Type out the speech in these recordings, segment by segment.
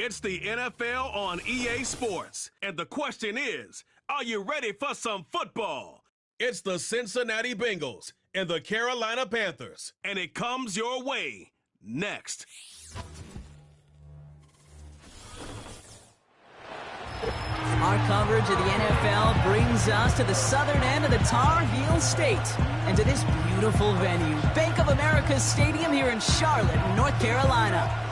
It's the NFL on EA Sports. And the question is, are you ready for some football? It's the Cincinnati Bengals and the Carolina Panthers. And it comes your way next. Our coverage of the NFL brings us to the southern end of the Tar Heel State and to this beautiful venue, Bank of America Stadium here in Charlotte, North Carolina.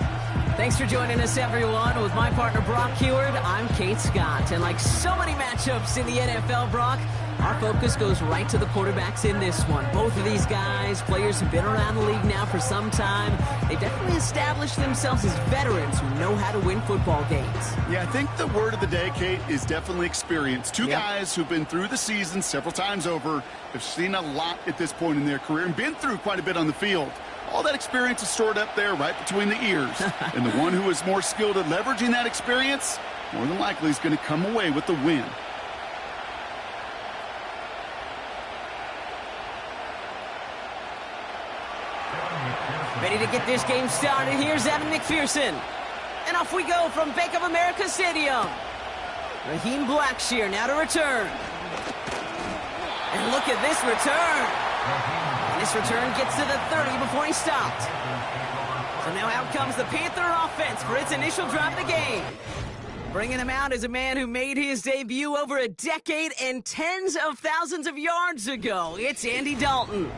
Thanks for joining us, everyone. With my partner, Brock Heward, I'm Kate Scott. And like so many matchups in the NFL, Brock, our focus goes right to the quarterbacks in this one. Both of these guys, players who've been around the league now for some time, they've definitely established themselves as veterans who know how to win football games. Yeah, I think the word of the day, Kate, is definitely experience. Two guys who've been through the season several times over, have seen a lot at this point in their career, and been through quite a bit on the field. All that experience is stored up there right between the ears. And the one who is more skilled at leveraging that experience, more than likely is going to come away with the win. Ready to get this game started. Here's Evan McPherson. And off we go from Bank of America Stadium. Raheem Blackshear now to return. And look at this return. And this return gets to the 30 before he stopped. So now out comes the Panther offense for its initial drive of the game. Bringing him out is a man who made his debut over a decade and tens of thousands of yards ago. It's Andy Dalton.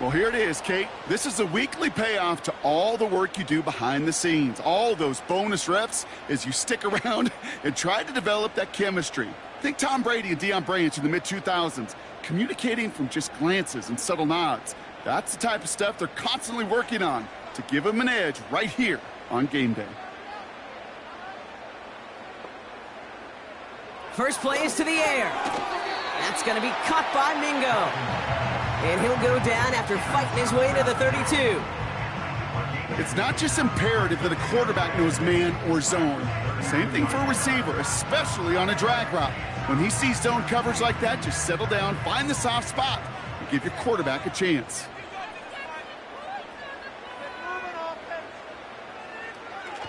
Well, here it is, Kate. This is a weekly payoff to all the work you do behind the scenes. All those bonus reps as you stick around and try to develop that chemistry. Think Tom Brady and Deion Branch in the mid-2000s, communicating from just glances and subtle nods. That's the type of stuff they're constantly working on to give them an edge right here on game day. First play is to the air. That's going to be caught by Mingo. And he'll go down after fighting his way to the 32. It's not just imperative that a quarterback knows man or zone. Same thing for a receiver, especially on a drag route. When he sees zone coverage like that, just settle down, find the soft spot, and give your quarterback a chance.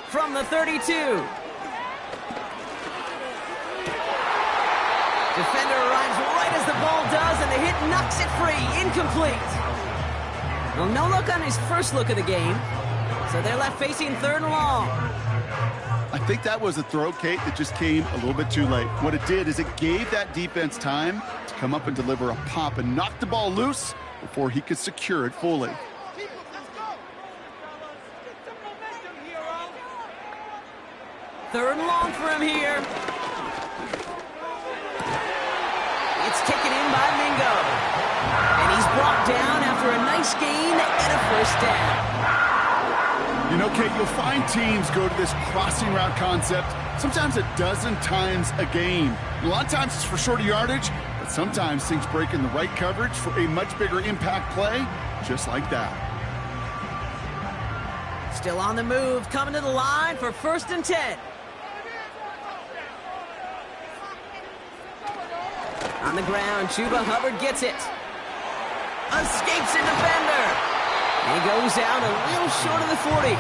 From the 32. Defender arrives right as the ball does, and the hit knocks it free. Incomplete. Well, no look on his first look of the game, so they're left facing third and long. I think that was a throw, Kate, that just came a little bit too late. What it did is it gave that defense time to come up and deliver a pop and knock the ball loose before he could secure it fully. Third and long for him here. It's taken in by Mingo. And he's brought down after a nice gain and a first down. You know, Kate, you'll find teams go to this crossing route concept sometimes a dozen times a game. A lot of times it's for shorter yardage, but sometimes things break in the right coverage for a much bigger impact play, just like that. Still on the move, coming to the line for 1st and 10. On the ground, Chuba Hubbard gets it. Escapes a defender. He goes out a little short of the 40.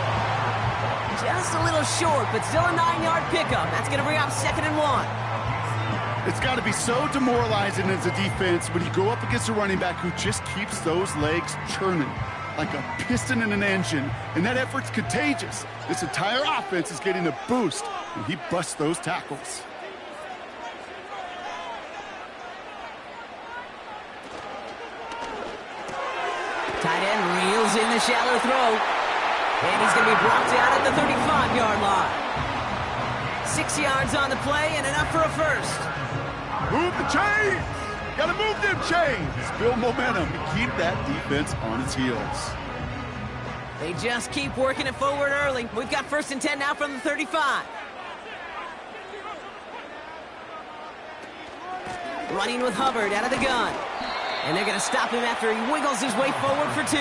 Just a little short, but still a 9-yard pickup. That's going to bring up 2nd and 1. It's got to be so demoralizing as a defense when you go up against a running back who just keeps those legs churning like a piston in an engine, and that effort's contagious. This entire offense is getting a boost, and he busts those tackles. Tight end reels in the shallow throw. And he's going to be brought down at the 35-yard line. 6 yards on the play and enough for a first. Move the chains! Got to move them chains! Build momentum and keep that defense on its heels. They just keep working it forward early. We've got 1st and 10 now from the 35. Running with Hubbard out of the gun. And they're going to stop him after he wiggles his way forward for 2.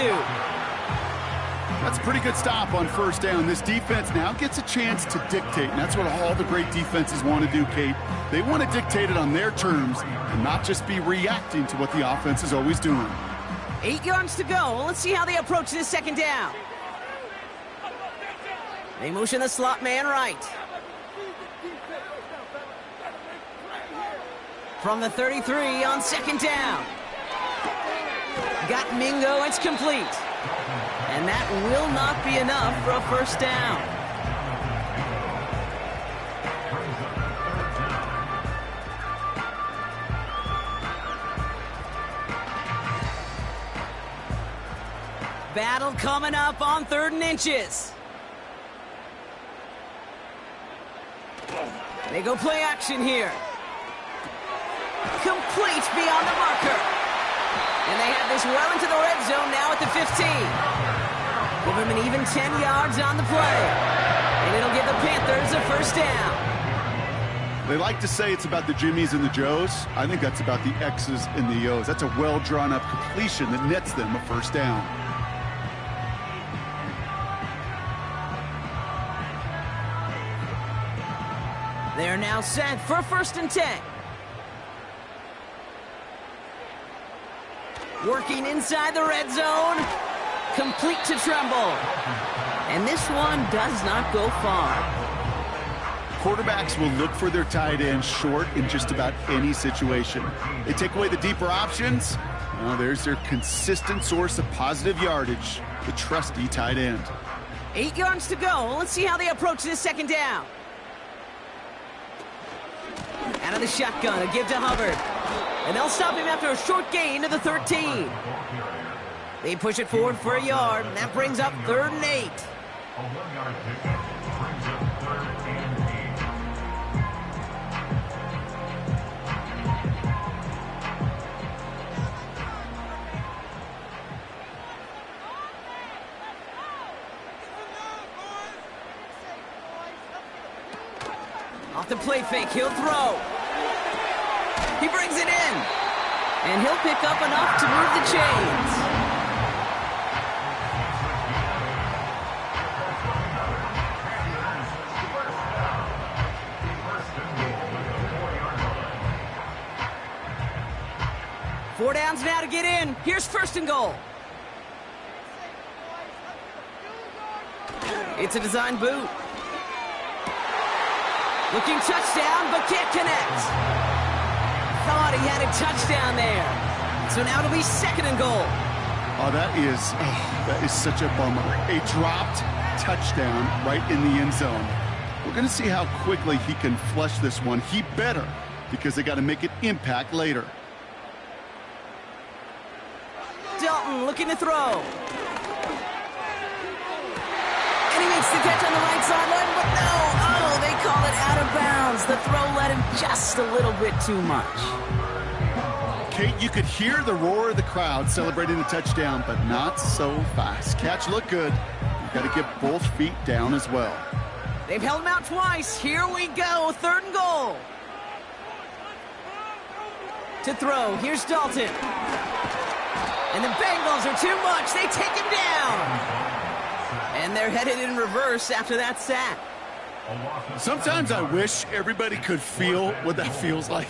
That's a pretty good stop on 1st down. This defense now gets a chance to dictate, and that's what all the great defenses want to do, Kate. They want to dictate it on their terms and not just be reacting to what the offense is always doing. 8 yards to go. Let's see how they approach this 2nd down. They motion the slot man right. From the 33 on second down. Got Mingo, it's complete. And that will not be enough for a first down. Battle coming up on 3rd and inches. They go play action here. Complete beyond the marker. And they have this well into the red zone now at the 15. Give them an even 10 yards on the play. And it'll give the Panthers a first down. They like to say it's about the Jimmies and the Joes. I think that's about the X's and the O's. That's a well-drawn-up completion that nets them a first down. They're now set for 1st and 10. Working inside the red zone. Complete to Tremble. And this one does not go far. Quarterbacks will look for their tight end short in just about any situation. They take away the deeper options. Well, there's their consistent source of positive yardage, the trusty tight end. 8 yards to go. Let's see how they approach this second down. Out of the shotgun, a give to Hubbard. And they'll stop him after a short gain to the 13. They push it forward for a yard, and that brings up 3rd and 8. Off the play fake, he'll throw. He brings it in. And he'll pick up enough to move the chains. Four downs now to get in. Here's 1st and goal. It's a design boot. Looking touchdown, but can't connect. Thought he had a touchdown there. So now it'll be 2nd and goal. Oh, that is such a bummer. A dropped touchdown right in the end zone. We're going to see how quickly he can flush this one. He better, because they got to make it impact later. Dalton looking to throw. And he makes the catch on the right sideline, but no. Oh, they call it out of bounds. The throw led him just a little bit too much. Kate, you could hear the roar of the crowd celebrating the touchdown, but not so fast. Catch looked good. You've got to get both feet down as well. They've held him out twice. Here we go. 3rd and goal. To throw. Here's Dalton. And the Bengals are too much. They take him down. And they're headed in reverse after that sack. Sometimes I wish everybody could feel what that feels like.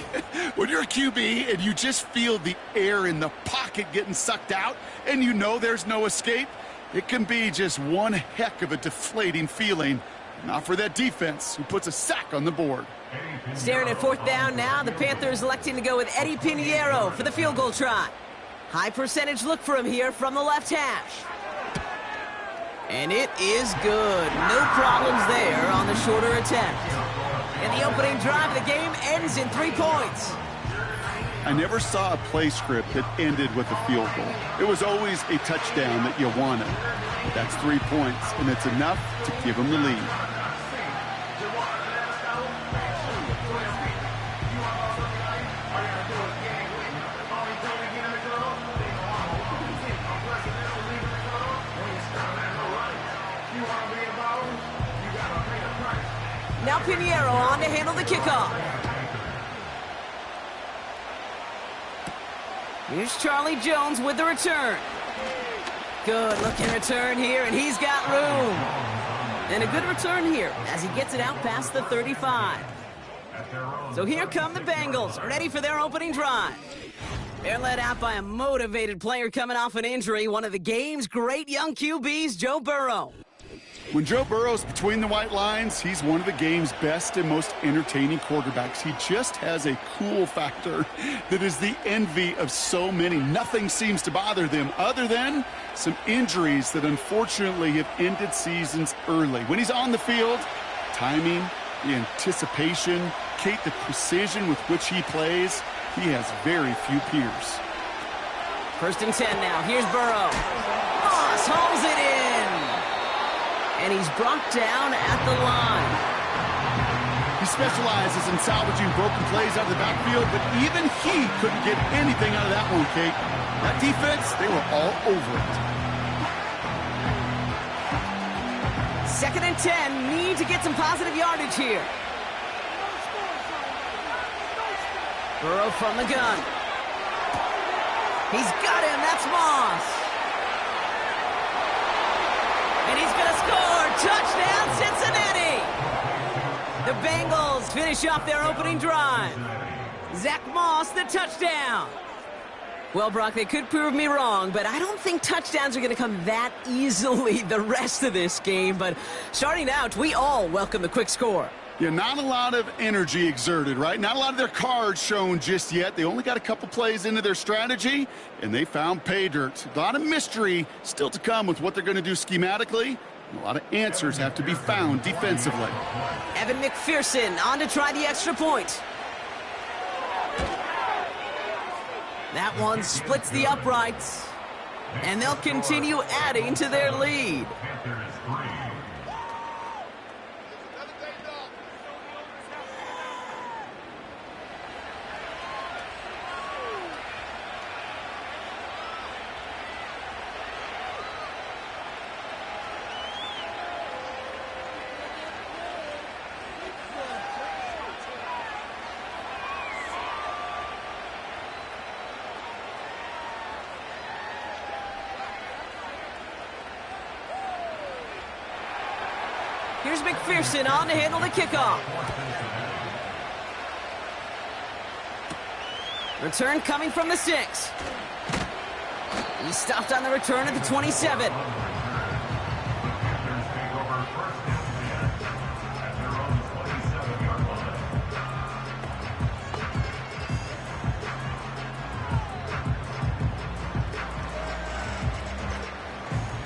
When you're a QB and you just feel the air in the pocket getting sucked out and you know there's no escape, it can be just one heck of a deflating feeling. Not for that defense who puts a sack on the board. Staring at 4th down now, the Panthers electing to go with Eddie Pinheiro for the field goal try. High percentage look for him here from the left hash. And it is good. No problems there on the shorter attempt. And the opening drive of the game ends in 3 points. I never saw a play script that ended with a field goal. It was always a touchdown that you wanted. But that's 3 points, and it's enough to give them the lead. Now Pinheiro on to handle the kickoff. Here's Charlie Jones with the return. Good looking return here, and he's got room. And a good return here as he gets it out past the 35. So here come the Bengals, ready for their opening drive. They're led out by a motivated player coming off an injury, one of the game's great young QBs, Joe Burrow. When Joe Burrow's between the white lines, he's one of the game's best and most entertaining quarterbacks. He just has a cool factor that is the envy of so many. Nothing seems to bother them other than some injuries that unfortunately have ended seasons early. When he's on the field, timing, the anticipation, Kate, the precision with which he plays, he has very few peers. 1st and 10 now. Here's Burrow. Moss holds it in. And he's brought down at the line. He specializes in salvaging broken plays out of the backfield, but even he couldn't get anything out of that one, Kate. That defense, they were all over it. 2nd and 10. Need to get some positive yardage here. Burrow from the gun. He's got him. That's Moss. And he's going to score. Touchdown, Cincinnati. The Bengals finish off their opening drive. Zach Moss, the touchdown. Well, Brock, they could prove me wrong, but I don't think touchdowns are going to come that easily the rest of this game. But starting out, we all welcome the quick score. Yeah, not a lot of energy exerted, right? Not a lot of their cards shown just yet. They only got a couple plays into their strategy, and they found pay dirt. A lot of mystery still to come with what they're going to do schematically. And a lot of answers have to be found defensively. Evan McPherson on to try the extra point. That one splits the uprights, and they'll continue adding to their lead. Here's McPherson on to handle the kickoff. Return coming from the 6. He stopped on the return at the 27.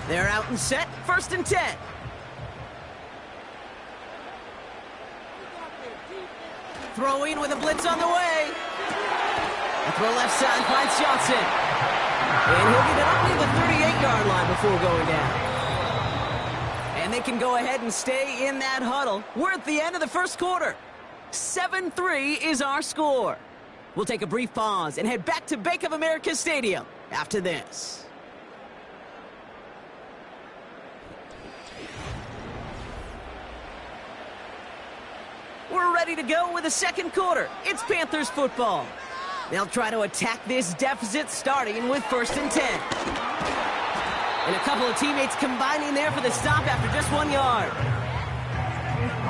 They're out and set. 1st and 10. Throwing with a blitz on the way. A throw left side finds Johnson. And he'll get it up near the 38-yard line before going down. And they can go ahead and stay in that huddle. We're at the end of the first quarter. 7-3 is our score. We'll take a brief pause and head back to Bank of America Stadium after this. We're ready to go with the second quarter. It's Panthers football. They'll try to attack this deficit starting with 1st and 10. And a couple of teammates combining there for the stop after just 1 yard.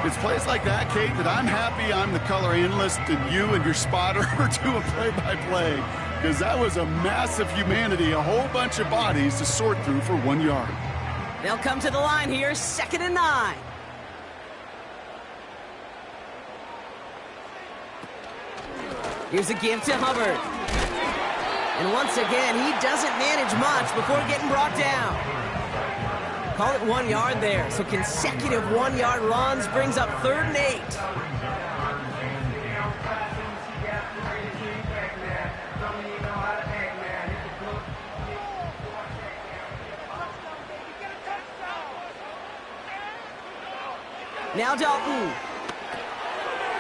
It's plays like that, Kate, that I'm happy I'm the color analyst and you and your spotter are doing play-by-play. Because that was a massive humanity, a whole bunch of bodies to sort through for 1 yard. They'll come to the line here, 2nd and 9. Here's a give to Hubbard. And once again, he doesn't manage much before getting brought down. Call it 1 yard there. So consecutive 1-yard runs brings up 3rd and 8. Now Dalton.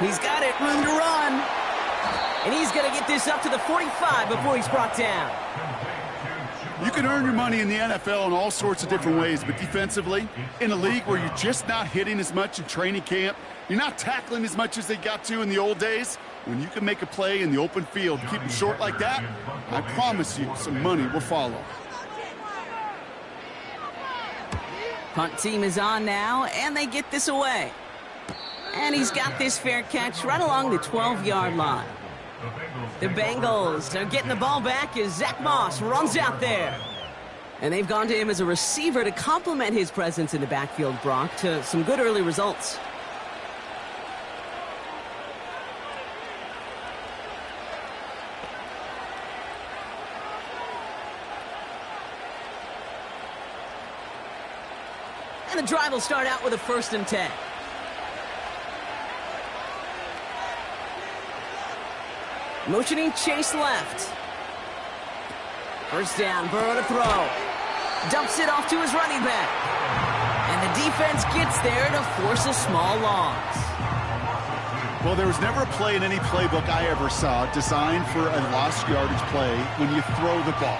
He's got it, room to run. And he's going to get this up to the 45 before he's brought down. You can earn your money in the NFL in all sorts of different ways, but defensively, in a league where you're just not hitting as much in training camp, you're not tackling as much as they got to in the old days, when you can make a play in the open field, keep them short like that, I promise you some money will follow. Punt team is on now, and they get this away. And he's got this fair catch right along the 12-yard line. The Bengals are getting the ball back as Zach Moss runs out there. And they've gone to him as a receiver to complement his presence in the backfield, Brock, to some good early results. And the drive will start out with a 1st and 10. Motioning Chase left. 1st down, Burrow to throw. Dumps it off to his running back. And the defense gets there to force a small loss. Well, there was never a play in any playbook I ever saw designed for a lost yardage play when you throw the ball.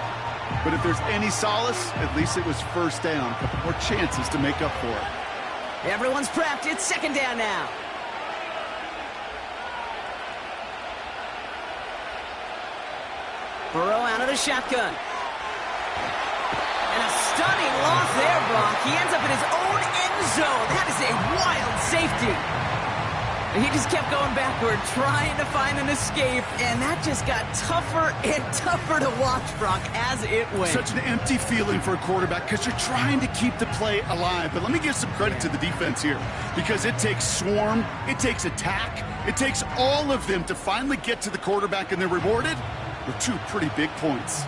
But if there's any solace, at least it was 1st down. A couple more chances to make up for it. Everyone's prepped. It's 2nd down now. Burrow out of the shotgun. And a stunning loss there, Brock. He ends up in his own end zone. That is a wild safety. And he just kept going backward, trying to find an escape, and that just got tougher and tougher to watch, Brock, as it went. Such an empty feeling for a quarterback because you're trying to keep the play alive. But let me give some credit to the defense here because it takes swarm, it takes attack, it takes all of them to finally get to the quarterback, and they're rewarded with 2 pretty big points.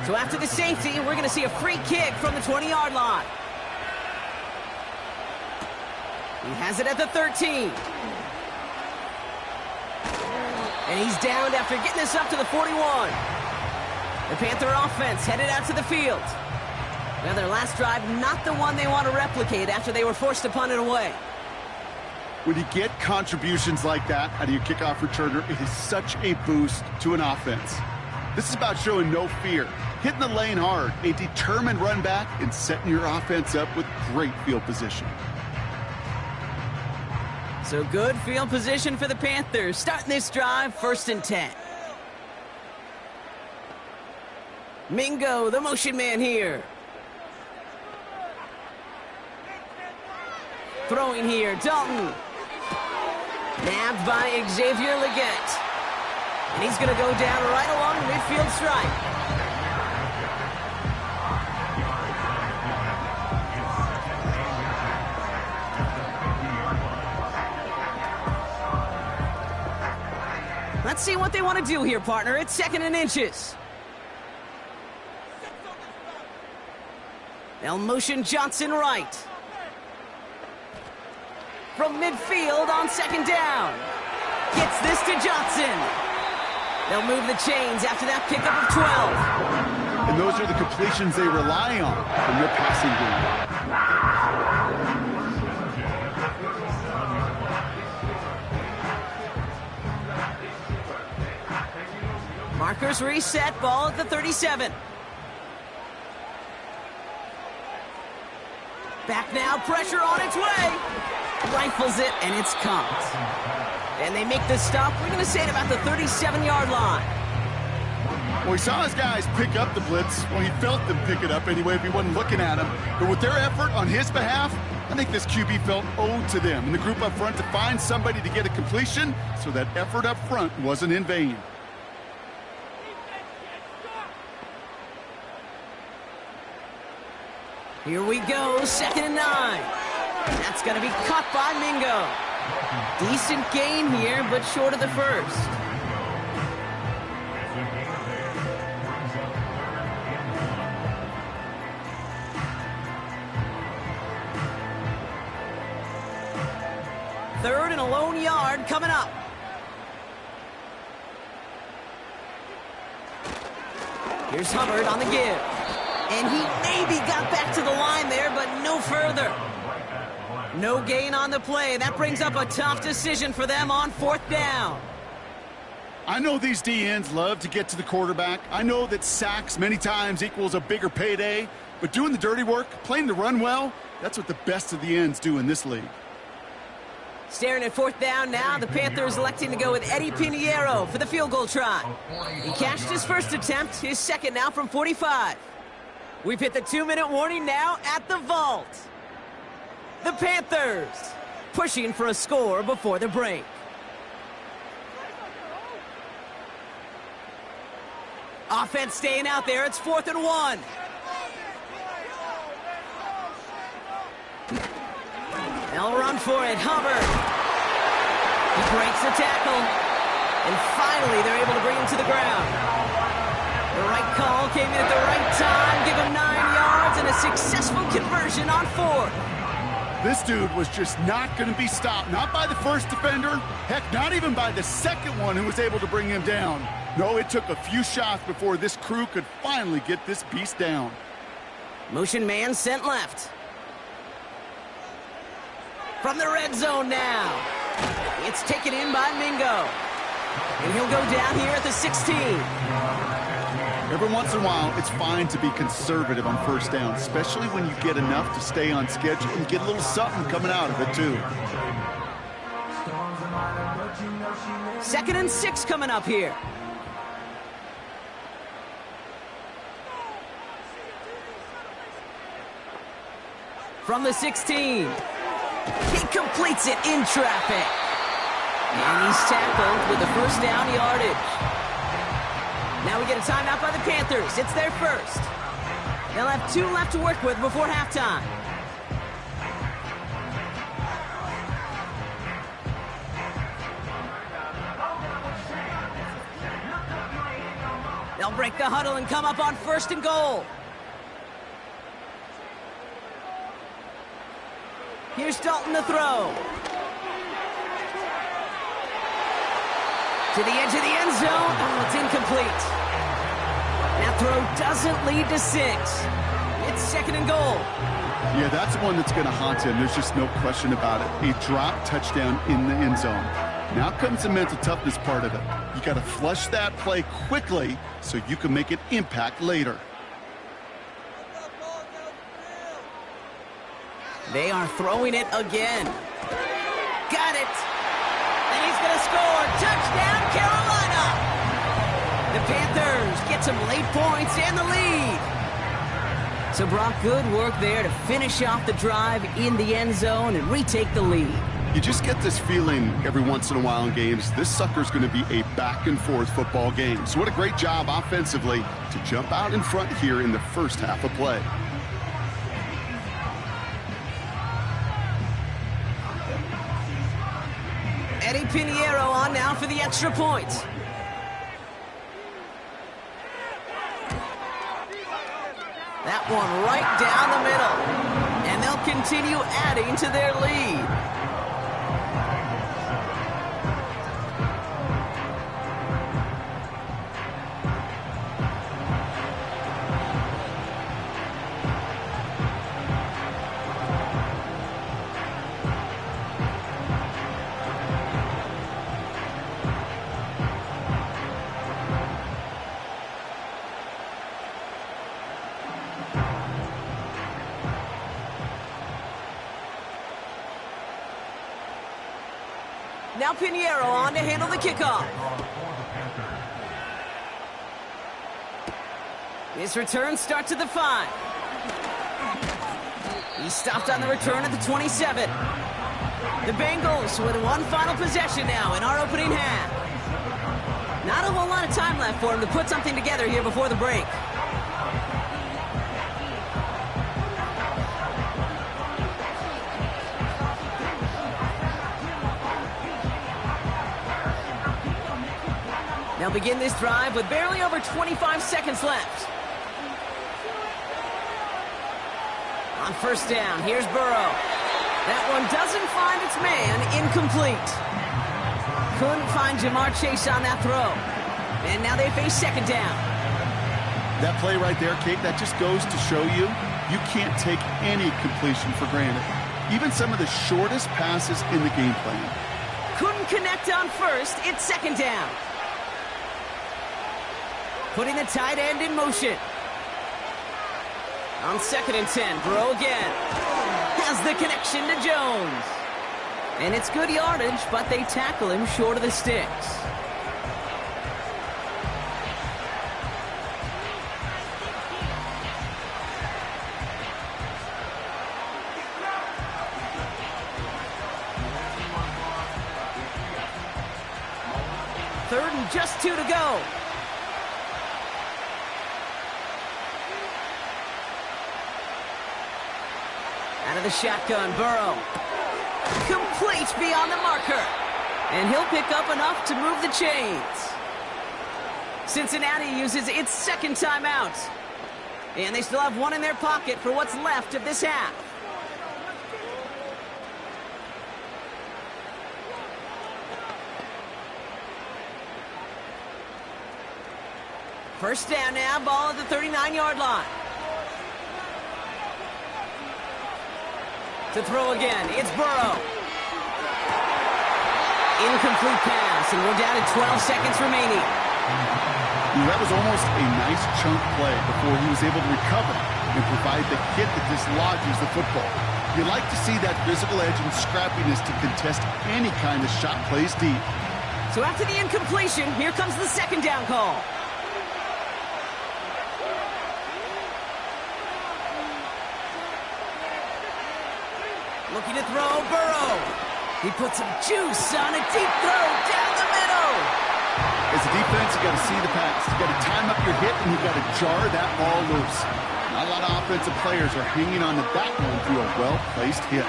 So after the safety, we're going to see a free kick from the 20-yard line. He has it at the 13. And he's downed after getting this up to the 41. The Panther offense headed out to the field. Now their last drive, not the one they want to replicate after they were forced to punt it away. When you get contributions like that out of your kickoff returner, it is such a boost to an offense. This is about showing no fear, hitting the lane hard, a determined run back, and setting your offense up with great field position. So good field position for the Panthers. Starting this drive, 1st and 10. Mingo, the motion man here. Throwing here, Dalton. Nabbed by Xavier Leggett. And he's going to go down right along the midfield stripe. Let's see what they want to do here, partner. It's 2nd and inches. They'll motion Johnson right. From midfield on 2nd down. Gets this to Johnson. They'll move the chains after that pickup of 12. And those are the completions they rely on from their passing game. Markers reset, ball at the 37. Back now, pressure on its way. Rifles it, and it's caught. And they make the stop, we're going to say, at about the 37-yard line. Well, he saw his guys pick up the blitz. Well, he felt them pick it up anyway if he wasn't looking at him. But with their effort on his behalf, I think this QB felt owed to them and the group up front to find somebody to get a completion, so that effort up front wasn't in vain. Here we go, 2nd and 9. That's going to be caught by Mingo. Decent gain here, but short of the 1st. Third and a lone yard coming up. Here's Hubbard on the give. And he maybe got back to the line there, but no further. No gain on the play. That brings up a tough decision for them on 4th down. I know these DNs love to get to the quarterback. I know that sacks many times equals a bigger payday, but doing the dirty work, playing the run well, that's what the best of the ends do in this league. Staring at 4th down now, the Panthers electing to go with Eddie Pinheiro for the field goal try. He cashed his first attempt, his second now from 45. We've hit the 2-minute warning now at the vault. The Panthers pushing for a score before the break. Offense staying out there. It's 4th and 1. They'll run for it. Hubbard. He breaks the tackle. And finally, they're able to bring him to the ground. The right call came in at the right time. Give him 9 yards and a successful conversion on 4th. This dude was just not going to be stopped. Not by the first defender. Heck, not even by the second one who was able to bring him down. No, it took a few shots before this crew could finally get this beast down. Motion man sent left. From the red zone now. It's taken in by Mingo. And he'll go down here at the 16. Every once in a while, it's fine to be conservative on first down, especially when you get enough to stay on schedule and get a little something coming out of it, too. 2nd and 6 coming up here. From the 16. He completes it in traffic. And he's tackled with the first down yardage. Now we get a timeout by the Panthers. It's their first. They'll have 2 left to work with before halftime. They'll break the huddle and come up on 1st and goal. Here's Dalton to throw. To the edge of the end zone. Oh, it's incomplete. That throw doesn't lead to 6. It's 2nd and goal. Yeah, that's one that's going to haunt him. There's just no question about it. A drop touchdown in the end zone. Now comes the mental toughness part of it. You got to flush that play quickly so you can make an impact later. They are throwing it again. Got it. And he's going to score. Touchdown, Carolina. The Panthers get some late points and the lead. So, Brock, good work there to finish off the drive in the end zone and retake the lead. You just get this feeling every once in a while in games, this sucker's going to be a back-and-forth football game. So what a great job offensively to jump out in front here in the first half of play. Eddie Pinheiro on now for the extra point. That one right down the middle. And they'll continue adding to their lead. Now Pinheiro on to handle the kickoff. His return starts at the 5. He stopped on the return at the 27. The Bengals with one final possession now in our opening half. Not a whole lot of time left for him to put something together here before the break. They'll begin this drive with barely over 25 seconds left. On first down, here's Burrow. That one doesn't find its man, incomplete. Couldn't find Jamar Chase on that throw. And now they face second down. That play right there, Kate, that just goes to show you, you can't take any completion for granted. Even some of the shortest passes in the game plan. Couldn't connect on first, it's second down. Putting the tight end in motion. On 2nd and 10, Burrow again. Has the connection to Jones. And it's good yardage, but they tackle him short of the sticks. and just 2 to go. Out of the shotgun, Burrow. Complete beyond the marker. And he'll pick up enough to move the chains. Cincinnati uses its second timeout. And they still have one in their pocket for what's left of this half. First down now, ball at the 39-yard line. To throw again, it's Burrow. Incomplete pass, and we're down to 12 seconds remaining. That was almost a nice chunk play before he was able to recover and provide the hit that dislodges the football. You like to see that physical edge and scrappiness to contest any kind of shot plays deep. So after the incompletion, here comes the second down call. Looking to throw, Burrow. He puts some juice on a deep throw down the middle. As a defense, you got to see the pass. You got to time up your hit, and you got to jar that ball loose. Not a lot of offensive players are hanging on to that one through a well-placed hit.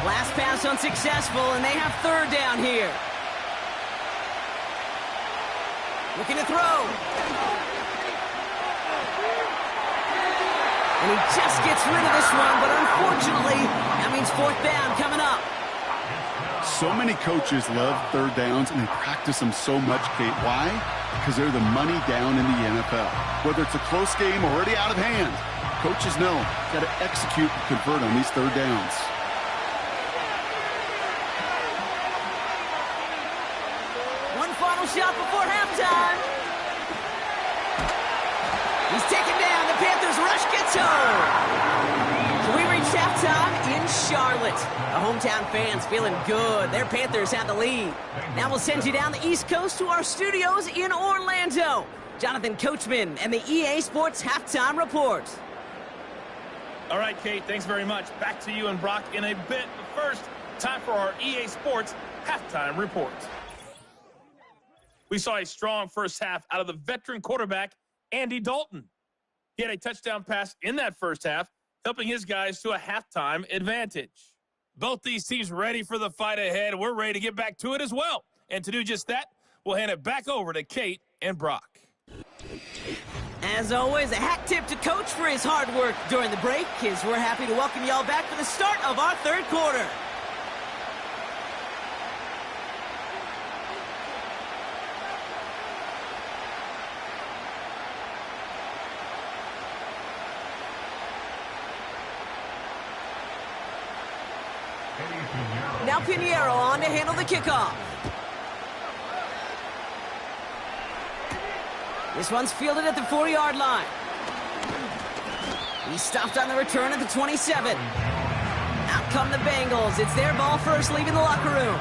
Last pass unsuccessful, and they have third down here. Looking to throw. And he just gets rid of this one, but unfortunately, that means fourth down coming up. So many coaches love third downs, and they practice them so much, Kate. Why? Because they're the money down in the NFL. Whether it's a close game already out of hand, coaches know got to execute and convert on these third downs. One final shot before halftime. He's taken down. The Panthers rush gets home. So we reach halftime in Charlotte. The hometown fans feeling good. Their Panthers have the lead. Now we'll send you down the East Coast to our studios in Orlando. Jonathan Coachman and the EA Sports Halftime Report. All right, Kate, thanks very much. Back to you and Brock in a bit. But first, time for our EA Sports Halftime Report. We saw a strong first half out of the veteran quarterback, Andy Dalton. He had a touchdown pass in that first half, helping his guys to a halftime advantage. Both these teams ready for the fight ahead. We're ready to get back to it as well. And to do just that, we'll hand it back over to Kate and Brock. As always, a hat tip to Coach for his hard work during the break, as we're happy to welcome y'all back for the start of our third quarter. Now Pinheiro on to handle the kickoff. This one's fielded at the 4-yard line. He stopped on the return at the 27. Out come the Bengals. It's their ball first, leaving the locker room.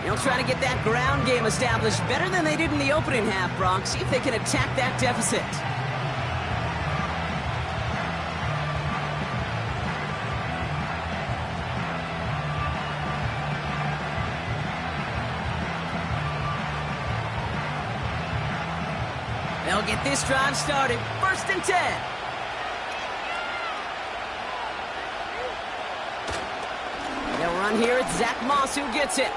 They'll try to get that ground game established better than they did in the opening half, Brock. See if they can attack that deficit. They'll get this drive started. 1st and 10. They'll run here. It's Zach Moss who gets it.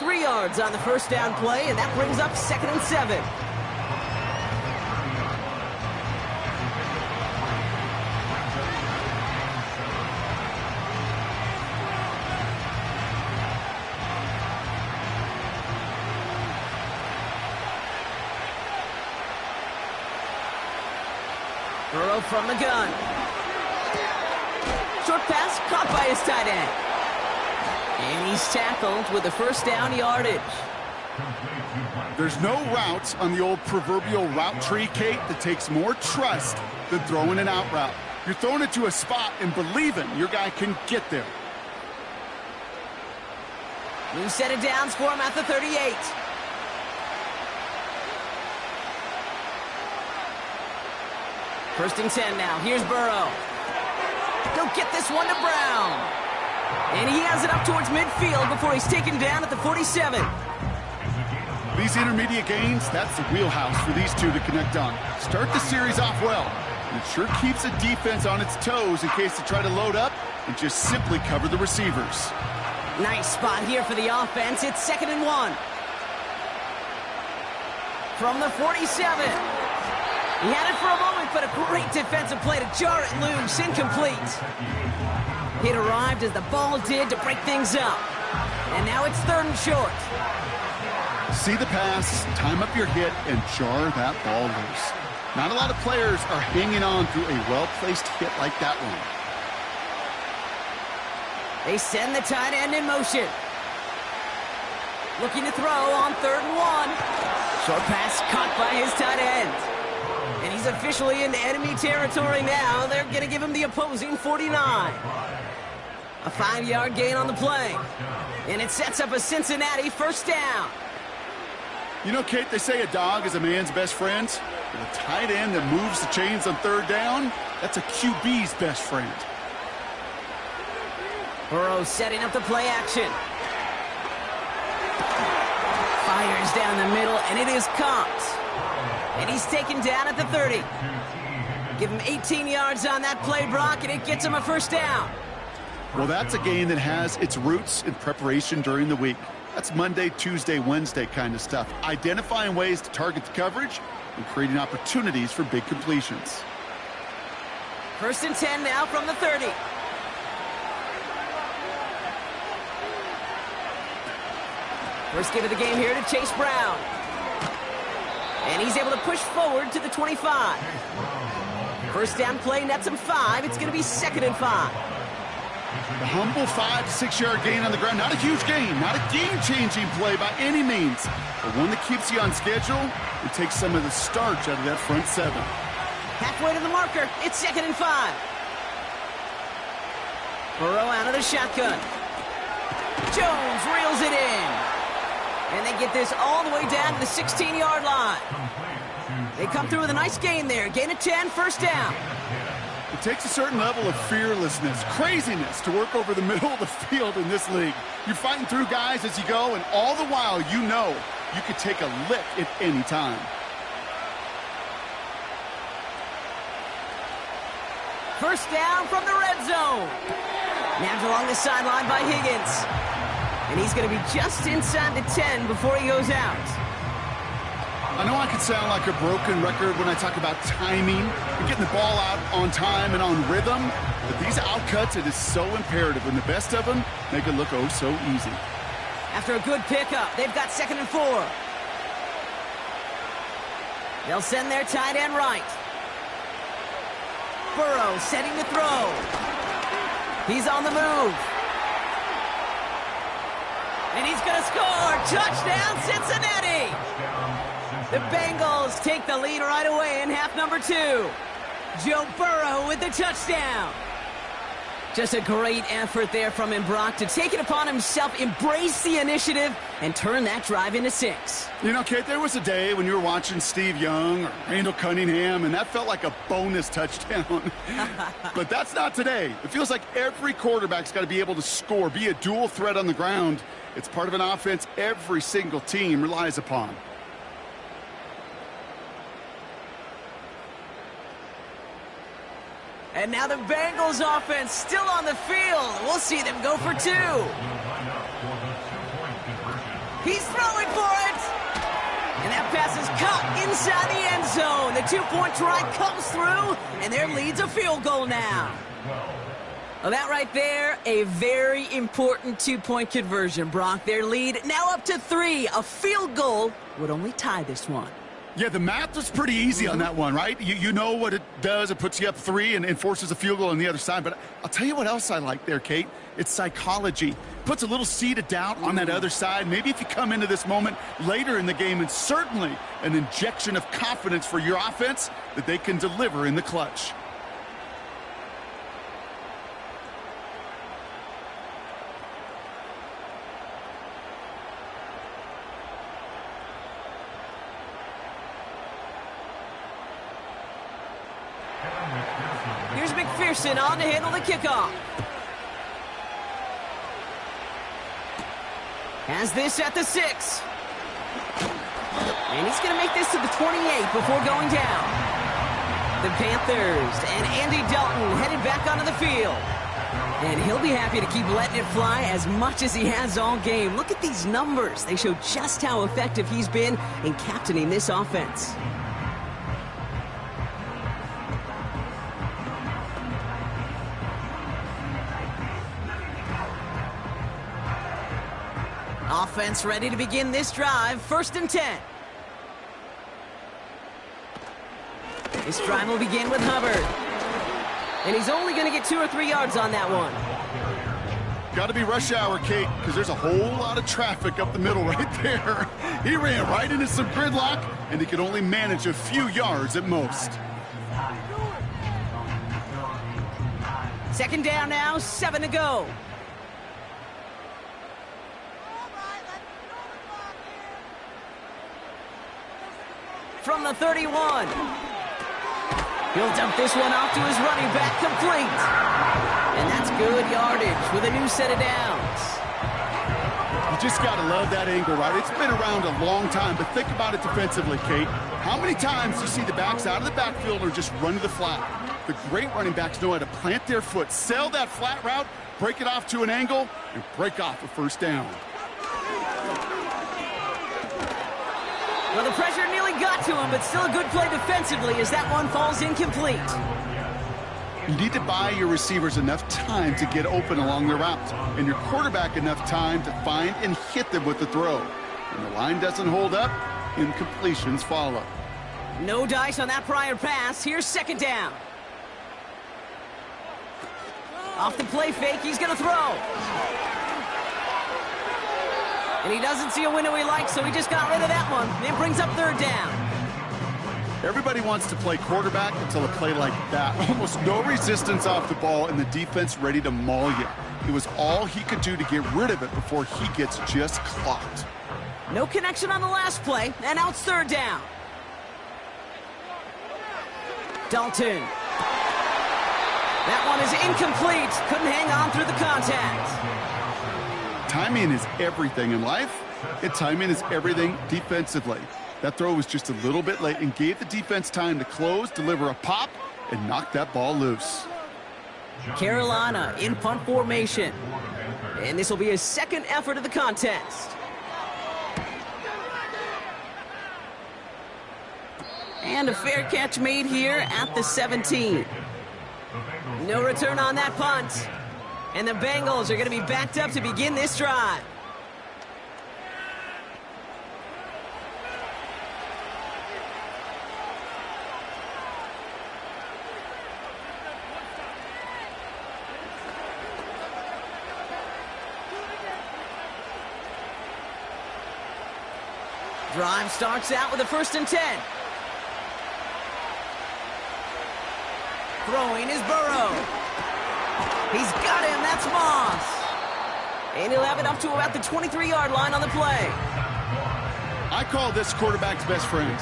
Three yards on the first down play, and that brings up 2nd and 7. Burrow from the gun. Short pass caught by his tight end. And he's tackled with the first down yardage. There's no routes on the old proverbial route tree, Kate, that takes more trust than throwing an out route. You're throwing it to a spot and believing your guy can get there. New set of downs for him at the 38. First and 10 now. Here's Burrow. They'll get this one to Brown. And he has it up towards midfield before he's taken down at the 47. These intermediate gains, that's the wheelhouse for these two to connect on. Start the series off well. And it sure keeps the defense on its toes in case they try to load up and just simply cover the receivers. Nice spot here for the offense. It's 2nd and 1. From the 47. He had it for a moment, but a great defensive play to jar it loose. Incomplete. It arrived as the ball did to break things up. And now it's 3rd and short. See the pass, time up your hit, and jar that ball loose. Not a lot of players are hanging on through a well-placed hit like that one. They send the tight end in motion. Looking to throw on 3rd and 1. Short pass caught by his tight end. And he's officially into enemy territory now. They're going to give him the opposing 49. A 5-yard gain on the play. And it sets up a Cincinnati first down. You know, Kate, they say a dog is a man's best friend. But a tight end that moves the chains on 3rd down, that's a QB's best friend. Burrow setting up the play action. Fires down the middle, and it is caught. And he's taken down at the 30. Give him 18 yards on that play, Brock, and it gets him a first down. Well, that's a game that has its roots in preparation during the week. That's Monday, Tuesday, Wednesday kind of stuff. Identifying ways to target the coverage and creating opportunities for big completions. 1st and 10 now from the 30. First give of the game here to Chase Brown. And he's able to push forward to the 25. First down play nets him 5. It's going to be 2nd and 5. The humble 5 to 6 yard gain on the ground. Not a huge gain, not a game-changing play by any means, but one that keeps you on schedule and takes some of the starch out of that front 7. Halfway to the marker. It's 2nd and 5. Burrow out of the shotgun. Jones reels it in. And they get this all the way down to the 16-yard line. They come through with a nice gain there. Gain of 10, first down. It takes a certain level of fearlessness, craziness to work over the middle of the field in this league. You're fighting through guys as you go, and all the while you know you could take a lick at any time. First down from the red zone. Nabbed along the sideline by Higgins. And he's going to be just inside the 10 before he goes out. I know I could sound like a broken record when I talk about timing and getting the ball out on time and on rhythm, but these outcuts, it is so imperative, and the best of them make it look oh so easy. After a good pickup, they've got 2nd and 4. They'll send their tight end right. Burrow setting to throw. He's on the move. And he's going to score. Touchdown, Cincinnati. The Bengals take the lead right away in half number 2. Joe Burrow with the touchdown. Just a great effort there from him, Brock, to take it upon himself, embrace the initiative, and turn that drive into 6. You know, Kate, there was a day when you were watching Steve Young or Randall Cunningham, and that felt like a bonus touchdown. But that's not today. It feels like every quarterback's got to be able to score, be a dual threat on the ground. It's part of an offense every single team relies upon. And now the Bengals offense still on the field. We'll see them go for 2. He's throwing for it. And that pass is caught inside the end zone. The 2-point try comes through, and their lead's a field goal now. Well, that right there, a very important 2-point conversion, Brock. Their lead now up to 3. A field goal would only tie this one. Yeah, the math was pretty easy on that one, right? You know what it does. It puts you up 3 and forces a field goal on the other side. But I'll tell you what else I like there, Kate. It's psychology. Puts a little seed of doubt on that other side. Maybe if you come into this moment later in the game, and certainly an injection of confidence for your offense that they can deliver in the clutch. Here's McPherson on to handle the kickoff. Has this at the 6. And he's going to make this to the 28 before going down. The Panthers and Andy Dalton headed back onto the field. And he'll be happy to keep letting it fly as much as he has all game. Look at these numbers. They show just how effective he's been in captaining this offense. Offense ready to begin this drive. 1st and 10. This drive will begin with Hubbard. And he's only going to get 2 or 3 yards on that one. Got to be rush hour, Kate, because there's a whole lot of traffic up the middle right there. He ran right into some gridlock, and he could only manage a few yards at most. 2nd down now, 7 to go. From the 31. He'll dump this one off to his running back, complete. And that's good yardage with a new set of downs. You just got to love that angle, right? It's been around a long time, but think about it defensively, Kate. How many times do you see the backs out of the backfield or just run to the flat? The great running backs know how to plant their foot, sell that flat route, break it off to an angle, and break off a 1st down. Well, the pressure nearly got to him, but still a good play defensively as that one falls incomplete. You need to buy your receivers enough time to get open along their routes, and your quarterback enough time to find and hit them with the throw. When the line doesn't hold up, incompletions follow. No dice on that prior pass. Here's 2nd down. Off the play fake, he's going to throw. And he doesn't see a window he likes, so he just got rid of that one. It brings up 3rd down. Everybody wants to play quarterback until a play like that. Almost no resistance off the ball and the defense ready to maul you. It was all he could do to get rid of it before he gets just clocked. No connection on the last play, and now it's 3rd down. Dalton. That one is incomplete. Couldn't hang on through the contact. Timing is everything in life, and timing is everything defensively. That throw was just a little bit late and gave the defense time to close, deliver a pop, and knock that ball loose. Carolina in punt formation. And this will be his 2nd effort of the contest. And a fair catch made here at the 17. No return on that punt. And the Bengals are going to be backed up to begin this drive. Drive starts out with a 1st and 10. Throwing is Burrow. He's got him. That's Moss. And he'll have it up to about the 23-yard line on the play. I call this quarterback's best friend.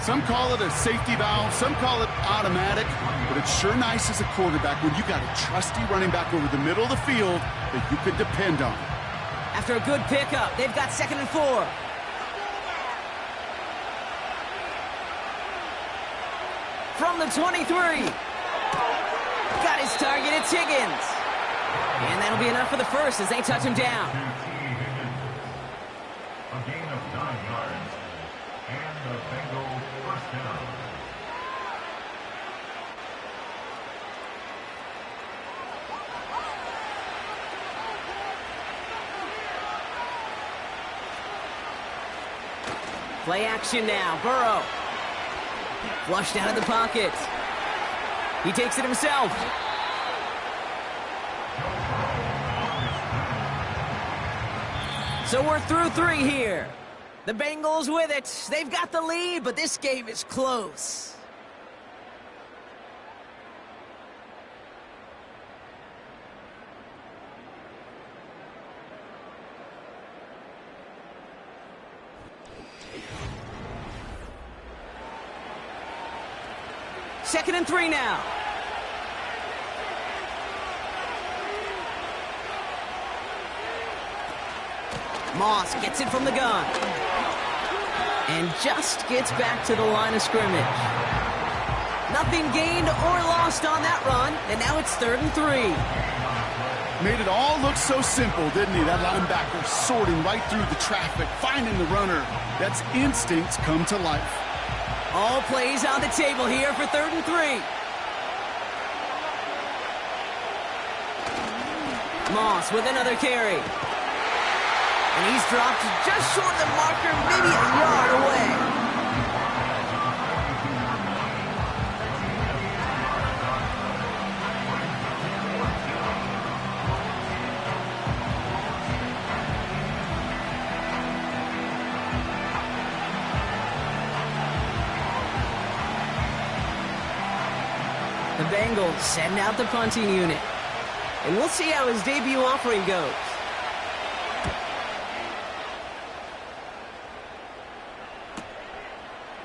Some call it a safety valve. Some call it automatic. But it's sure nice as a quarterback when you got a trusty running back over the middle of the field that you can depend on. After a good pickup, they've got 2nd and 4. From the 23. Got his target, it's Higgins. And that'll be enough for the 1st as they touch him down. A gain of 9 yards. And the Bengals 1st down. Play action now, Burrow. Flushed out of the pocket. He takes it himself. So we're through 3 here. The Bengals with it. They've got the lead, but this game is close. Second and 3 now. Moss gets it from the gun. And just gets back to the line of scrimmage. Nothing gained or lost on that run, and now it's 3rd and 3. Made it all look so simple, didn't he? That linebacker sorting right through the traffic, finding the runner. That's instincts come to life. All plays on the table here for 3rd and 3. Moss with another carry. And he's dropped just short of the marker, maybe a yard away. The Bengals send out the punting unit. And we'll see how his debut offering goes.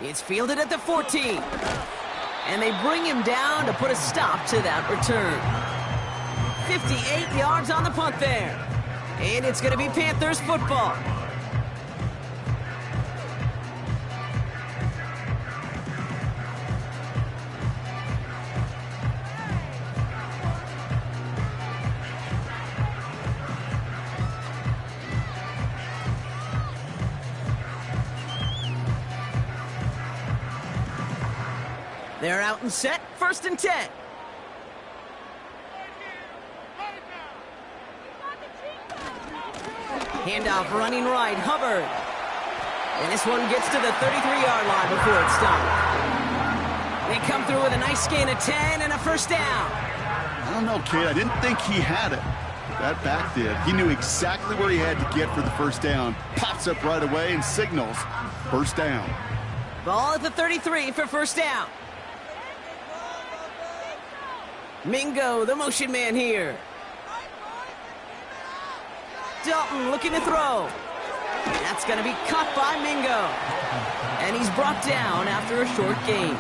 It's fielded at the 14. And they bring him down to put a stop to that return. 58 yards on the punt there. And it's going to be Panthers football. They're out and set, 1st and 10. Handoff running right, Hubbard. And this one gets to the 33-yard line before it's stopped. They come through with a nice gain of 10 and a 1st down. I don't know, kid. I didn't think he had it. That back did. He knew exactly where he had to get for the 1st down. Pops up right away and signals 1st down. Ball at the 33 for 1st down. Mingo, the motion man here. Dalton looking to throw. That's going to be caught by Mingo. And he's brought down after a short gain.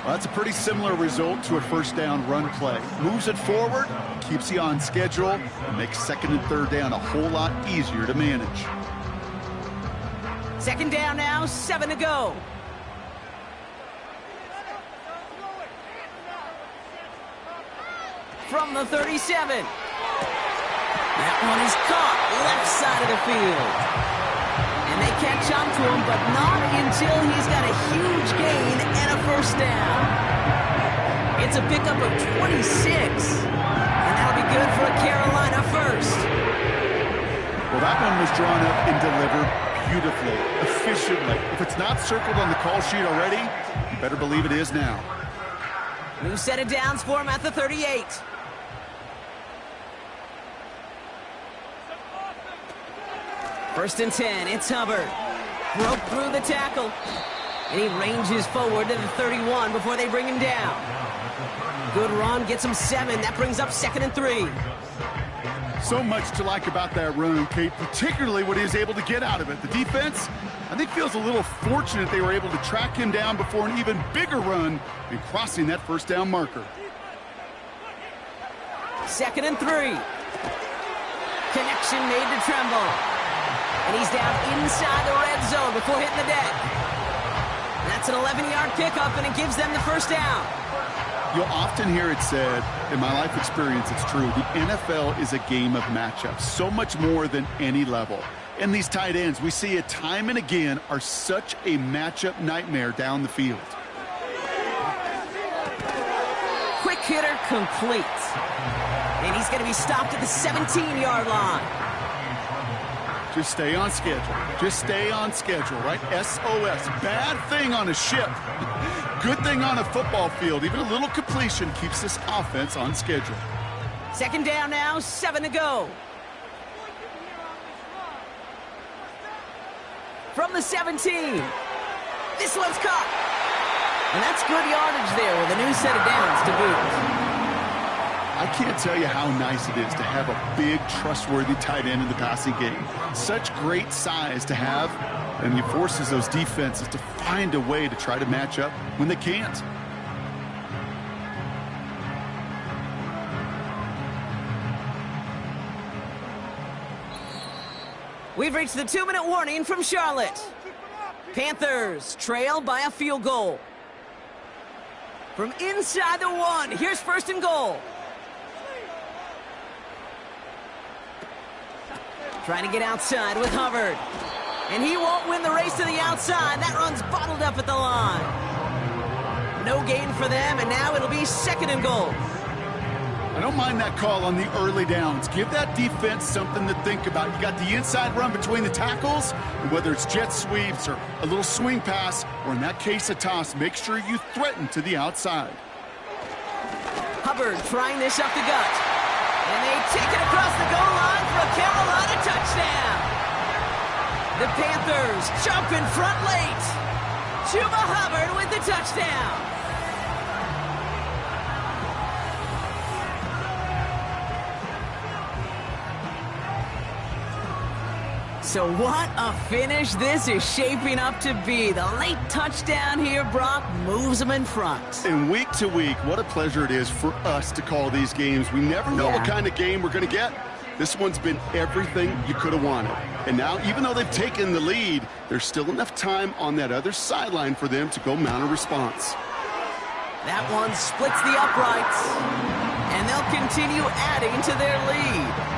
Well, that's a pretty similar result to a 1st down run play. Moves it forward, keeps you on schedule, and makes 2nd and 3rd down a whole lot easier to manage. 2nd down now, 7 to go. From the 37. That one is caught left side of the field. And they catch on to him, but not until he's got a huge gain and a 1st down. It's a pickup of 26. And that'll be good for a Carolina 1st. Well, that one was drawn up and delivered beautifully, efficiently. If it's not circled on the call sheet already, you better believe it is now. New set of downs for him at the 38. First and 10, it's Hubbard. Broke through the tackle. And he ranges forward to the 31 before they bring him down. Good run, gets him 7. That brings up 2nd and 3. So much to like about that run, Kate, particularly what he was able to get out of it. The defense, I think, feels a little fortunate they were able to track him down before an even bigger run and crossing that 1st down marker. 2nd and 3. Connection made to Tremble. And he's down inside the red zone before hitting the deck. That's an 11-yard pickup, and it gives them the 1st down. You'll often hear it said, in my life experience, it's true, the NFL is a game of matchups, so much more than any level. And these tight ends, we see it time and again, are such a matchup nightmare down the field. Quick hitter complete. And he's going to be stopped at the 17-yard line. Just stay on schedule. Just stay on schedule, right? SOS. Bad thing on a ship. Good thing on a football field. Even a little completion keeps this offense on schedule. 2nd down now, 7 to go. From the 17. This one's caught. And that's good yardage there with a new set of downs to boot. I can't tell you how nice it is to have a big, trustworthy tight end in the passing game. Such great size to have, and he forces those defenses to find a way to try to match up when they can't. We've reached the 2-minute warning from Charlotte. Panthers trail by a field goal. From inside the 1, here's 1st and goal. Trying to get outside with Hubbard. And he won't win the race to the outside. That run's bottled up at the line. No gain for them, and now it'll be 2nd and goal. I don't mind that call on the early downs. Give that defense something to think about. You got the inside run between the tackles, and whether it's jet sweeps or a little swing pass, or in that case a toss, make sure you threaten to the outside. Hubbard trying this up the gut. And they take it across the goal line for a Carolina touchdown. The Panthers jump in front late. Chuba Hubbard with the touchdown. So what a finish this is shaping up to be. The late touchdown here, Brock, moves them in front. And week to week, what a pleasure it is for us to call these games. We never know what kind of game we're going to get. This one's been everything you could have wanted. And now, even though they've taken the lead, there's still enough time on that other sideline for them to go mount a response. That one splits the uprights, and they'll continue adding to their lead.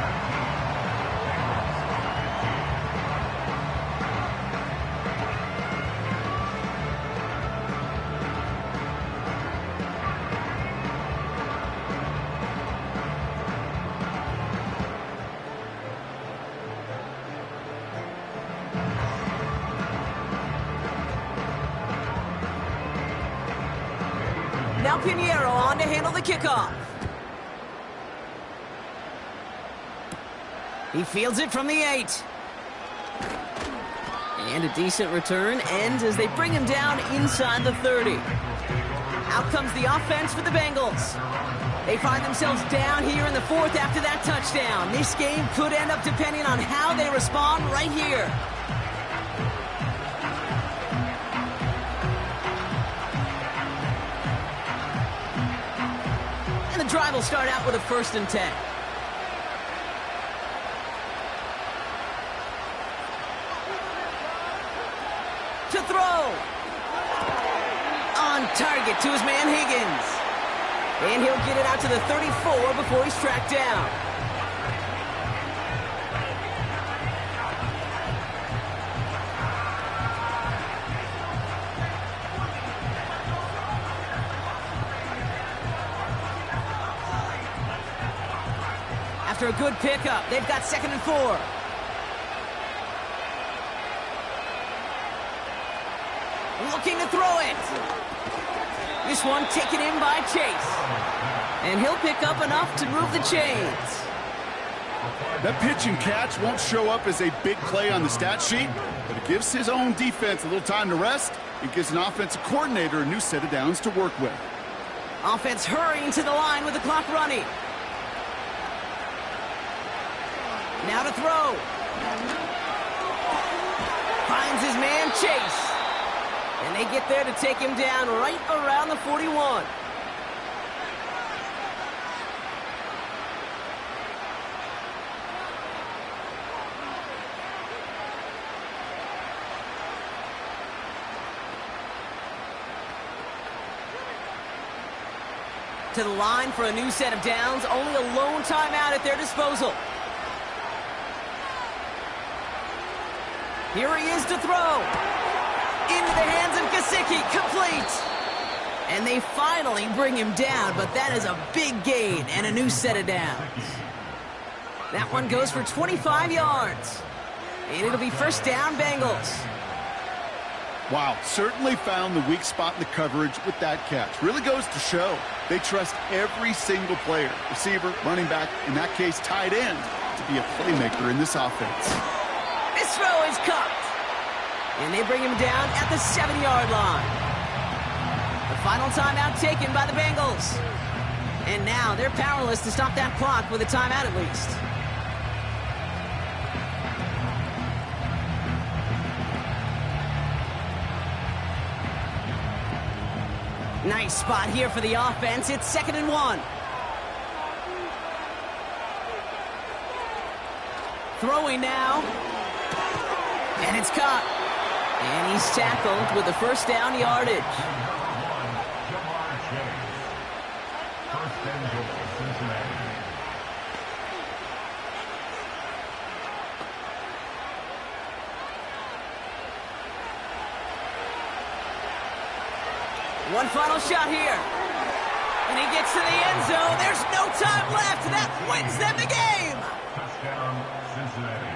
Now Pinheiro on to handle the kickoff. He fields it from the 8. And a decent return ends as they bring him down inside the 30. Out comes the offense for the Bengals. They find themselves down here in the 4th after that touchdown. This game could end up depending on how they respond right here. And the drive will start out with a 1st and 10. To throw. On target to his man Higgins. And he'll get it out to the 34 before he's tracked down. After a good pickup, they've got 2nd and 4. Looking to throw it. This one taken in by Chase. And he'll pick up enough to move the chains. That pitch and catch won't show up as a big play on the stat sheet, but it gives his own defense a little time to rest. It gives an offensive coordinator a new set of downs to work with. Offense hurrying to the line with the clock running. Now to throw. Finds his man Chase. And they get there to take him down right around the 41. To the line for a new set of downs. Only a lone timeout at their disposal. Here he is to throw. Into the hands of Gesicki, complete. And they finally bring him down, but that is a big gain and a new set of downs. That one goes for 25 yards. And it'll be 1st down, Bengals. Wow, certainly found the weak spot in the coverage with that catch. Really goes to show they trust every single player, receiver, running back, in that case tight end, to be a playmaker in this offense. This throw is cupped. And they bring him down at the 7-yard line. The final timeout taken by the Bengals. And now they're powerless to stop that clock with a timeout at least. Nice spot here for the offense. It's 2nd and 1. Throwing now. And it's caught. And he's tackled with the first down yardage. First and goal, Cincinnati. One final shot here. And he gets to the end zone. There's no time left. That wins them the game. Touchdown, Cincinnati.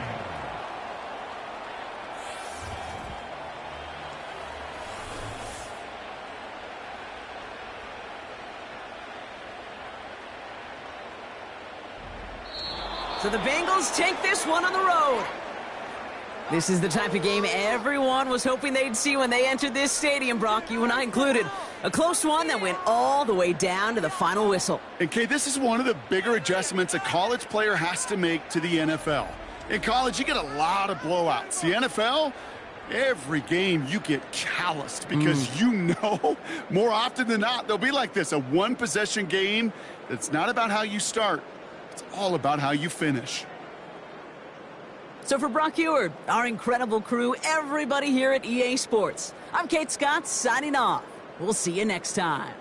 So the Bengals take this one on the road. This is the type of game everyone was hoping they'd see when they entered this stadium, Brock, you and I included. A close one that went all the way down to the final whistle. And, Kate, this is one of the bigger adjustments a college player has to make to the NFL. In college, you get a lot of blowouts. The NFL, every game you get calloused because you know more often than not they'll be like this, a one-possession game that's not about how you start. It's all about how you finish. So for Brock Eward, our incredible crew, everybody here at EA Sports, I'm Kate Scott signing off. We'll see you next time.